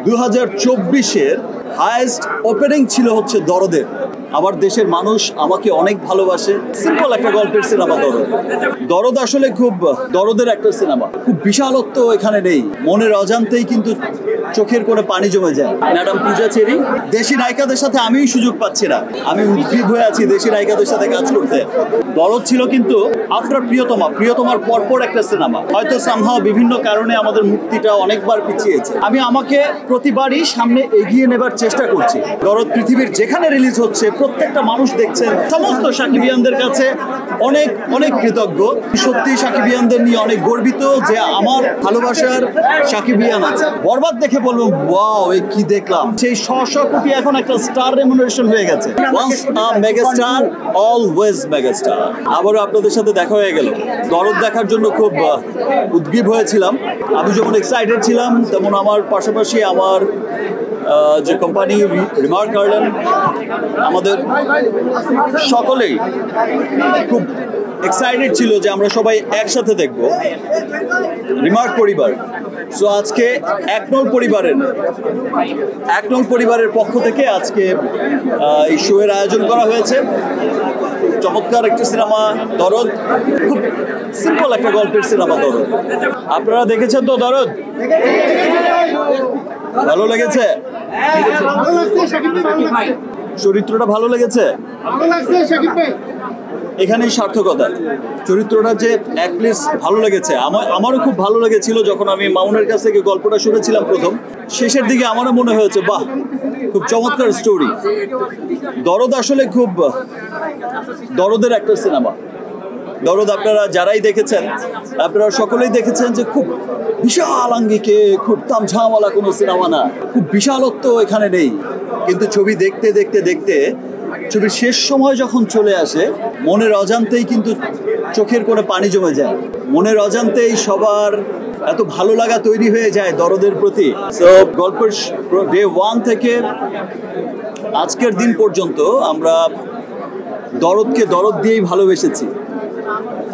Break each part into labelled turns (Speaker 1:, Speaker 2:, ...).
Speaker 1: 2024-এর highest opening ছিল হচ্ছে দরদের। আমার দেশের মানুষ আমাকে অনেক ভালোবাসে। সিম্পল একটা গল্পের সিনেমা দরদ। দরদ আসলে খুব দরদের একটা সিনেমা, খুব বিশালত্ব এখানে নেই। মনের অজান্তেই কিন্তু চোখের কোণে পানি জমে যায়। ম্যাডাম পূজা চেরি, দেশি নায়িকাদের সাথে আমিই সুযোগ পাচ্ছি না। আমি উদ্গ্রীব হয়ে আছি দেশি নায়িকাদের সাথে কাজ করতে। দরদ ছিল কিন্তু আফটার প্রিয়তমার পরপর একটা সিনেমা। হয়তো সামহাও বিভিন্ন কারণে আমাদের মুক্তিটা অনেকবার পিছিয়েছে। আমি আমাকে প্রতিবারই সামনে এগিয়ে নেবার চেষ্টা করছি। দরদ পৃথিবীর যেখানে রিলিজ হচ্ছে প্রত্যেকটা মানুষ দেখছেন। সমস্ত সাকিবিয়ানদের কাছে অনেক অনেক কৃতজ্ঞ। সত্যি সাকিবিয়ানদের নিয়ে অনেক গর্বিত যে আমার ভালোবাসার সাকিবিয়ান আছে। বরবাদ দেখে বলবো ওয়াও, এই কি দেখলাম। সেই শ কোটি এখন একটা স্টার রেমুনারেশন হয়ে গেছে। Once a megastar always megastar. আবারও আপনাদের সাথে দেখা হয়ে গেল। দরদ দেখার জন্য খুব উদ্গ্রীব হয়েছিলাম। আমি যেমন এক্সাইটেড ছিলাম, তেমন আমার পাশাপাশি আমার যে কোম্পানি রিমার্ক গার্ডেন, আমাদের সকলেই খুব এক্সাইটেড ছিল যে আমরা সবাই একসাথে দেখব রিমার্ক পরিবার। সো আজকে এক নং পরিবারের পক্ষ থেকে আজকে এই শো এর আয়োজন করা হয়েছে। চমৎকার একটি সিনেমা দরদ, খুব সিম্পল একটা গল্পের সিনেমা দরদ। আপনারা দেখেছেন তো দরদ? ভালো লেগেছে? চরিত্রটা ভালো লেগেছে? এখানেই সার্থকতা। চরিত্রটা যে অ্যাটলিস্ট ভালো লেগেছে। আমারও খুব ভালো লেগেছিল যখন আমি মামুনের কাছ থেকে গল্পটা শুনেছিলাম প্রথম। শেষের দিকে আমারও মনে হয়েছে বাহ, খুব চমৎকার স্টোরি। দরদ আসলে খুব দরদের একটা সিনেমা। দরদ আপনারা যারাই দেখেছেন, আপনারা সকলেই দেখেছেন যে খুব বিশাল আঙ্গিকে, খুব তামঝামওয়ালা কোনো সিনেমা না। খুব বিশালত্ব এখানে নেই, কিন্তু ছবি দেখতে দেখতে দেখতে ছবির শেষ সময় যখন চলে আসে, মনের অজান্তেই কিন্তু চোখের কোণে পানি জমে যায়। মনের অজান্তেই সবার এত ভালো লাগা তৈরি হয়ে যায় দরদের প্রতি। সো গল্পের ডে 1 থেকে আজকের দিন পর্যন্ত আমরা দরদকে দরদ দিয়েই ভালোবেসেছি।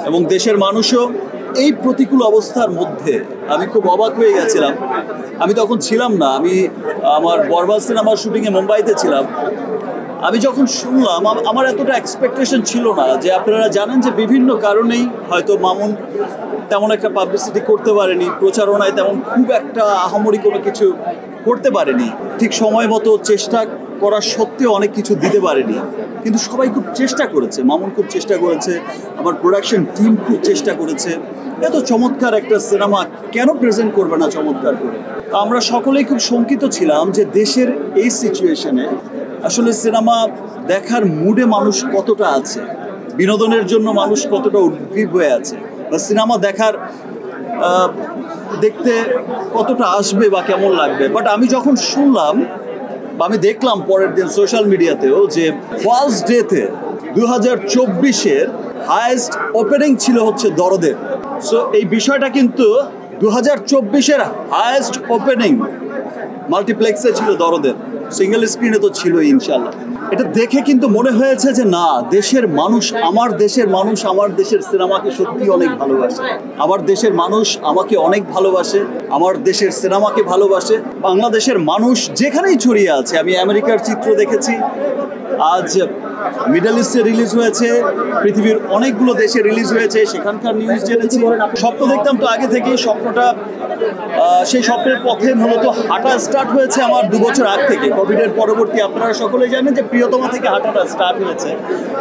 Speaker 1: এবং দেশের মানুষও এই প্রতিকূল অবস্থার মধ্যে, আমি খুব অবাক হয়ে গেছিলাম। আমি তখন ছিলাম না, আমি আমার বরবাদ সিনেমার শুটিংয়ে মুম্বাইতে ছিলাম। আমি যখন শুনলাম, আমার এতটা এক্সপেকটেশন ছিল না। যে আপনারা জানেন যে বিভিন্ন কারণেই হয়তো মামুন তেমন একটা পাবলিসিটি করতে পারেনি, প্রচারণায় তেমন খুব একটা আহামরি কোনো কিছু করতে পারেনি, ঠিক সময় মতো চেষ্টা করা সত্ত্বেও অনেক কিছু দিতে পারেনি। কিন্তু সবাই খুব চেষ্টা করেছে, মামুন খুব চেষ্টা করেছে, আমার প্রোডাকশন টিম খুব চেষ্টা করেছে। এত চমৎকার একটা সিনেমা কেন প্রেজেন্ট করবে না চমৎকার করে? আমরা সকলেই খুব শঙ্কিত ছিলাম যে দেশের এই সিচুয়েশনে আসলে সিনেমা দেখার মুডে মানুষ কতটা আছে, বিনোদনের জন্য মানুষ কতটা উদ্গ্রীব হয়ে আছে, বা সিনেমা দেখতে কতটা আসবে বা কেমন লাগবে। বাট আমি যখন শুনলাম বা আমি দেখলাম পরের দিন সোশ্যাল মিডিয়াতেও যে ফার্স্ট ডেতে 2024-এর হাইয়েস্ট ওপেনিং ছিল হচ্ছে দরদের। সো এই বিষয়টা কিন্তু 2024-এর হাইয়েস্ট ওপেনিং মাল্টিপ্লেক্সে ছিল দরদের, সিঙ্গেল স্ক্রিনে তো ছিলই ইনশাল্লাহ। এটা দেখে কিন্তু মনে হয়েছে যে না, দেশের মানুষ, আমার দেশের সিনেমাকে সত্যি অনেক ভালোবাসে। আমার দেশের মানুষ আমাকে অনেক ভালোবাসে, আমার দেশের সিনেমাকে ভালোবাসে। বাংলাদেশের মানুষ যেখানেই ছড়িয়ে আছে, আমি আমেরিকার চিত্র দেখেছি, আজ মিডল ইস্টে রিলিজ হয়েছে, পৃথিবীর অনেকগুলো দেশে রিলিজ হয়েছে, সেখানকার নিউজ জেনেছি। স্বপ্ন দেখতাম তো আগে থেকেই, স্বপ্নটা সেই স্বপ্নের পথে মূলত হাঁটা স্টার্ট হয়েছে আমার 2 বছর আগ থেকে, কোভিডের পরবর্তী। আপনারা সকলেই জানেন যে প্রিয়তমা থেকে হাঁটাটা স্টার্ট হয়েছে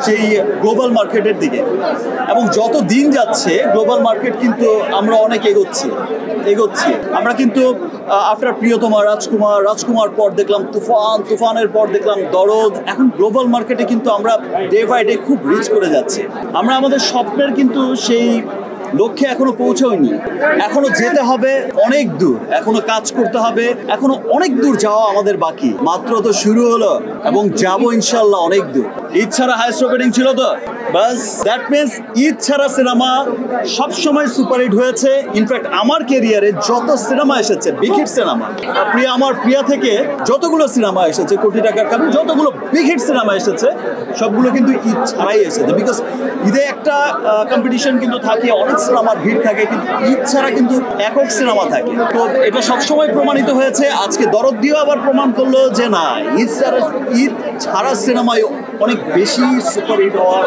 Speaker 1: সেই গ্লোবাল মার্কেটের দিকে। এবং যত দিন যাচ্ছে গ্লোবাল মার্কেট কিন্তু আমরা অনেক এগোচ্ছি। আমরা কিন্তু আফটার প্রিয়তমা রাজকুমার পর দেখলাম তুফানের পর দেখলাম দরদ। এখন গ্লোবাল মার্কেটে কিন্তু আমরা ডে বাই ডে খুব রিচ করে যাচ্ছি। আমরা আমাদের স্বপ্নের কিন্তু সেই লক্ষ্যে এখনো পৌঁছাইনি, এখনো যেতে হবে অনেক দূর, এখনো কাজ করতে হবে, এখনো অনেক দূর যাওয়া আমাদের বাকি। মাত্র তো শুরু হলো এবং যাবো ইনশাল্লাহ অনেক দূর। ঈদ ছাড়া হাইস্ট ওপেনিং ছিল তো, বাস দ্যাট মিনস ঈদ ছাড়া সিনেমা সবসময় সুপারহিট হয়েছে। ইনফ্যাক্ট আমার ক্যারিয়ারে যত সিনেমা এসেছে, বিগ হিট সিনেমা, প্রিয়া আমার প্রিয়া থেকে যতগুলো সিনেমা এসেছে, কোটি টাকার কারণ যতগুলো বিগ হিট সিনেমা এসেছে সবগুলো কিন্তু ঈদ ছাড়াই এসেছে। বিকজ ঈদে একটা কম্পিটিশন কিন্তু থাকে, অনেক সিনেমার ভিড় থাকে, কিন্তু ঈদ ছাড়া কিন্তু একক সিনেমা থাকে। তো এটা সবসময় প্রমাণিত হয়েছে। আজকে দরদ দিয়েও আবার প্রমাণ করলো যে না, ঈদ ছাড়া সিনেমায় অনেক বেশি সুপারহিট হওয়ার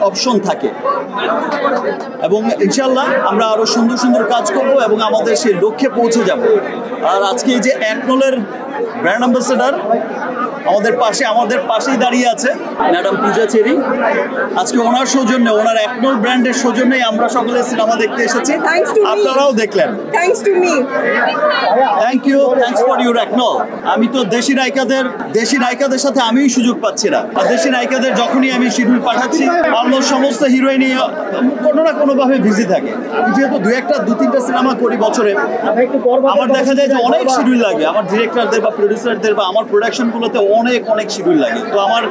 Speaker 1: অপশন থাকে। এবং ইনশাল্লাহ আমরা আরো সুন্দর সুন্দর কাজ করব এবং আমাদের সেই লক্ষ্যে পৌঁছে যাব। আর আজকে এই যে একনলের ব্র্যান্ড অ্যাম্বাসেডর আমাদের পাশেই দাঁড়িয়ে আছে ম্যাডাম পূজা চেরি। আজকে ওনার সৌজন্যে, ওনার একনল ব্র্যান্ডের সৌজন্যে আমরা সকলে সিনেমা দেখতে এসেছি, আপনারাও দেখলেন।
Speaker 2: Thanks to me.
Speaker 1: Thank you, thanks for your একনল। আমি তো দেশি নায়িকাদের সাথে আমিই সুযোগ পাচ্ছি না। আর দেশি নায়িকাদের যখনই আমি শিডিউল পাঠাচ্ছি, অলমোস্ট সমস্ত হিরোইনই কোনো না কোনোভাবে বিজি থাকে। যেহেতু দু তিনটা সিনেমা করি বছরে, আমার দেখা যায় যে অনেক শিডিউল লাগে। আমার ডিরেক্টরদের বা প্রডিউসারদের বা আমার প্রোডাকশনগুলোতে অনেক শিডিউল লাগে। তো আমার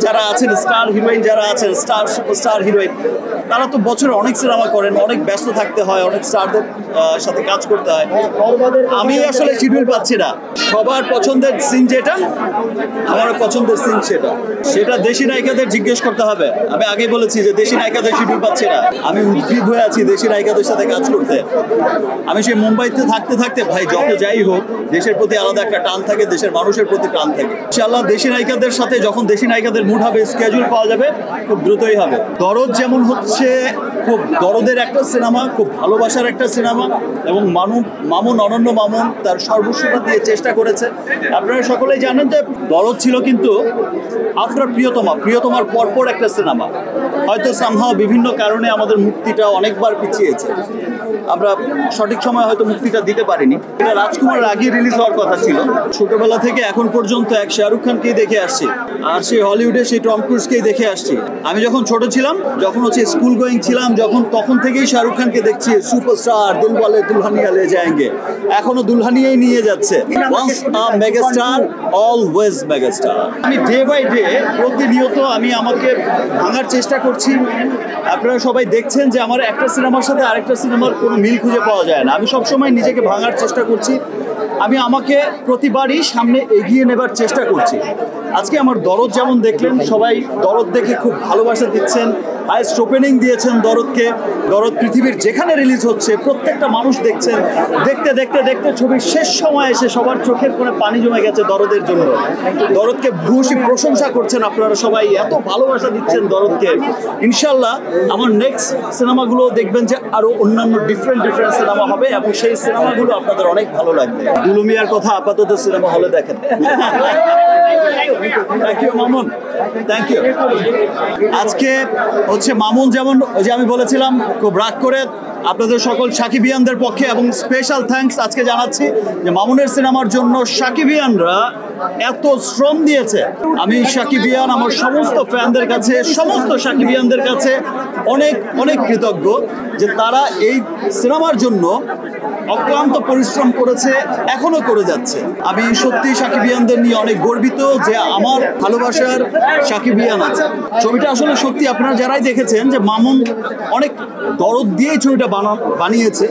Speaker 1: যারা আছেন স্টার হিরোইন, যারা আছেন সুপারস্টার হিরোইন, তারা তো বছরে অনেক সিনেমা করেন, অনেক ব্যস্ত থাকতে হয়, অনেক স্টারদের সাথে কাজ করতে হয়। আমি আসলে শিডিউল পাচ্ছি না। সবার পছন্দের সিন যেটা, আমারও পছন্দের সিন সেটা দেশি নায়িকাদের জিজ্ঞেস করতে হবে। আমি আগেই বলেছি যে দেশি নায়িকাদের শিডিউল পাচ্ছি না। আমি উদ্গ্রীব হয়ে আছি দেশি নায়িকাদের সাথে কাজ করতে। আমি সেই মুম্বাইতে থাকতে ভাই, যত যাই হোক, দেশের প্রতি আলাদা একটা টান থাকে, দেশের মানুষের প্রতি টান থাকে। ইনশাআল্লাহ দেশি নায়িকাদের সাথে যখন দেশি নায়িকাদের মুড হবে, স্কেজুল পাওয়া যাবে, খুব দ্রুতই হবে। দরদ যেমন হচ্ছে খুব দরদের একটা সিনেমা, খুব ভালোবাসার একটা সিনেমা, এবং মামুন অনন্য মামুন তার সর্বস্বতা দিয়ে চেষ্টা করেছে। আপনারা সকলেই জানেন যে দরদ ছিল কিন্তু আফটার প্রিয়তমার পরপর একটা সিনেমা। হয়তো সামহাও বিভিন্ন কারণে আমাদের মুক্তিটা অনেকবার পিছিয়েছে, আমরা সঠিক সময় হয়তো মুক্তিটা দিতে পারিনি। এটা রাজকুমারের আগে রিলিজ হওয়ার কথা ছিল। ছোটবেলা থেকে এখন পর্যন্ত এক শাহরুখ খানকেই দেখে আসছি, আর সেই হলিউডে সেই টম ক্রুজকেই দেখে আসছি। আমি যখন ছোট ছিলাম, যখন স্কুল গোয়িং ছিলাম, তখন থেকেই শাহরুখ খানকে দেখছি সুপারস্টার, দিলওয়ালে দুলহানিয়া লে যায়েঙ্গে, এখনো দুলহানিয়াই নিয়ে যাচ্ছে। Once a megastar, always megastar. আমি ডে বাই ডে প্রতিনিয়ত আমি আমাকে ভাঙার চেষ্টা করছি। আপনারা সবাই দেখছেন যে আমার একটা সিনেমার সাথে আরেকটা সিনেমার কোনো মিল খুঁজে পাওয়া যায় না। আমি সবসময় নিজেকে ভাঙার চেষ্টা করছি। আমি আমাকে প্রতিবারই সামনে এগিয়ে নেবার চেষ্টা করছি। আজকে আমার দরদ যেমন দেখলেন, সবাই দরদ দেখে খুব ভালোবাসা দিচ্ছেন, হাইস্ট ওপেনিং দিয়েছেন দরদকে। দরদ পৃথিবীর যেখানে রিলিজ হচ্ছে প্রত্যেকটা মানুষ দেখছেন। দেখতে ছবির শেষ সময় এসে সবার চোখের কোণে পানি জমে গেছে দরদের জন্য। দরদকে ভূয়সী প্রশংসা করছেন আপনারা সবাই, এত ভালোবাসা দিচ্ছেন দরদকে। ইনশাল্লাহ আমার নেক্সট সিনেমাগুলো দেখবেন যে আরো অন্যান্য ডিফারেন্ট সিনেমা হবে, এবং সেই সিনেমাগুলো আপনাদের অনেক ভালো লাগবে। দুলুমিয়ার কথা আপাতত সিনেমা হলে দেখেন। Thank you Mamun, thank you. আজকে মামুন যেমন ওই যে আমি বলেছিলাম, খুব রাগ করে আপনাদের সকল সাকিবিয়ানদের পক্ষে এবং স্পেশাল থ্যাঙ্কস আজকে জানাচ্ছি যে মামুনের সিনেমার জন্য সাকিবিয়ানরা এত শ্রম দিয়েছে। আমি সাকিবিয়ান, আমার সমস্ত ফ্যানদের কাছে, সমস্ত সাকিবিয়ানদের কাছে অনেক কৃতজ্ঞ যে তারা এই সিনেমার জন্য অক্লান্ত পরিশ্রম করেছে, এখনো করে যাচ্ছে। আমি সত্যি সাকিবিয়ানদের নিয়ে অনেক গর্বিত যে আমার ভালোবাসার সাকিবিয়ান আছে। ছবিটা আসলে সত্যি আপনারা যারাই দেখেছেন যে মামুন অনেক দরদ দিয়ে ছবিটা বানিয়েছে,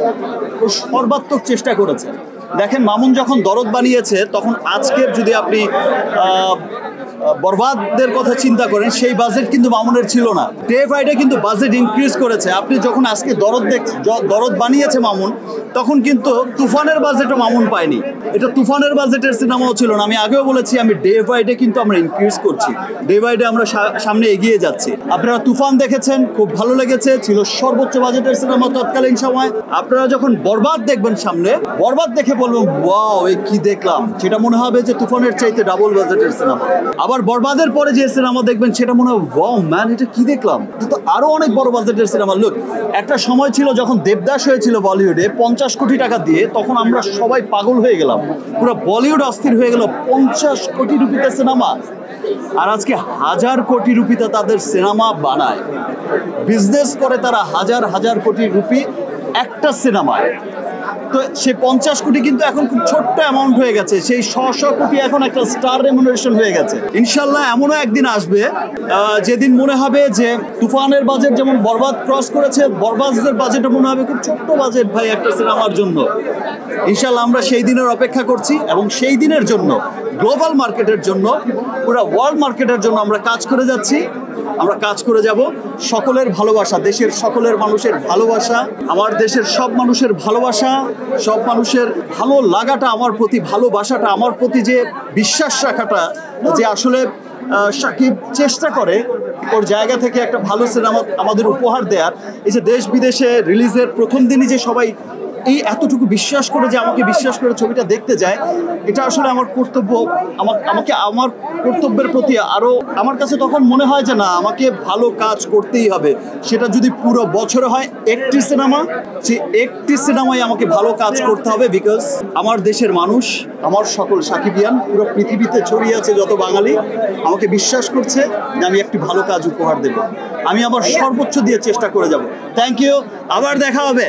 Speaker 1: ও সর্বাত্মক চেষ্টা করেছে। দেখেন মামুন যখন দরদ বানিয়েছে, তখন আজকের যদি আপনি বরবাদের কথা চিন্তা করেন, সেই বাজেট কিন্তু মামুনের ছিল না। ডে বাই ডে কিন্তু বাজেট ইনক্রিজ করেছে। আপনি যখন আজকে দরদ বানিয়েছে মামুন, তখন কিন্তু তুফানের বাজেটও মামুন পায়নি। এটা তুফানের বাজেটের সিনেমাও ছিল না। আমি আগেও বলেছি, আমি ডে বাই ডে কিন্তু আমরা ইনক্রিজ করছি, ডে বাই ডে আমরা সামনে এগিয়ে যাচ্ছি। আপনারা তুফান দেখেছেন, খুব ভালো লেগেছে, ছিল সর্বোচ্চ বাজেটের সিনেমা তৎকালীন সময়। আপনারা যখন বরবাদ দেখবেন সামনে, বরবাদ দেখে বলবেন ওয়াও এই কি দেখলাম, সেটা মনে হবে যে তুফানের চাইতে ডাবল বাজেটের সিনেমা। আবার বরবাদের পরে যে সিনেমা দেখবেন সেটা মনে হয় ওয়াও ম্যান, এটা কি দেখলাম, তো আরো অনেক বড় বাজেটের সিনেমা। লুক, একটা সময় ছিল যখন দেবদাস হয়েছিল বলিউডে 50 কোটি টাকা দিয়ে, তখন আমরা সবাই পাগল হয়ে গেলাম, পুরো বলিউড অস্থির হয়ে গেল। 50 কোটি রুপিতে সিনেমা, আর আজকে 1000 কোটি রুপিতে তাদের সিনেমা বানায়, বিজনেস করে তারা হাজার কোটি রুপি একটা সিনেমায়। তো সেই 50 কোটি কিন্তু এখন খুব ছোট্ট অ্যামাউন্ট হয়ে গেছে, সেই 100 কোটি এখন একটা স্টার রেমুনারেশন হয়ে গেছে। ইনশাল্লাহ এমনও একদিন আসবে যেদিন মনে হবে যে তুফানের বাজেট যেমন বরবাদ ক্রস করেছে, বরবাদের বাজেটও মনে হবে খুব ছোট্ট বাজেট ভাই একটা সিনেমার জন্য। ইনশাল্লাহ আমরা সেই দিনের অপেক্ষা করছি এবং সেই দিনের জন্য গ্লোবাল মার্কেটের জন্য, পুরো ওয়ার্ল্ড মার্কেটের জন্য আমরা কাজ করে যাচ্ছি, আমরা কাজ করে যাব। সকলের ভালোবাসা, দেশের সকলের মানুষের ভালোবাসা, আমার দেশের সব মানুষের ভালোবাসা, সব মানুষের ভালো লাগাটা আমার প্রতি, ভালোবাসাটা আমার প্রতি, যে বিশ্বাস রাখাটা, যে আসলে শাকিব চেষ্টা করে ওর জায়গা থেকে একটা ভালো সিনেমা আমাদের উপহার দেওয়ার। এই যে দেশ বিদেশে রিলিজের প্রথম দিনই যে সবাই এই এতটুকু বিশ্বাস করে, যে আমাকে বিশ্বাস করে ছবিটা দেখতে যায়, এটা আসলে আমার কর্তব্য। আমাকে আমার কর্তব্যের প্রতি আরও, আমার কাছে তখন মনে হয় যে না, আমাকে ভালো কাজ করতেই হবে। সেটা যদি পুরো বছরে হয় একটি সিনেমা, সে একটি সিনেমায় আমাকে ভালো কাজ করতে হবে, বিকজ আমার দেশের মানুষ, আমার সকল সাকিবিয়ান পুরো পৃথিবীতে ছড়িয়ে আছে যত বাঙালি, আমাকে বিশ্বাস করছে যে আমি একটি ভালো কাজ উপহার দেব। আমি আমার সর্বোচ্চ দিয়ে চেষ্টা করে যাব। থ্যাংক ইউ, আবার দেখা হবে।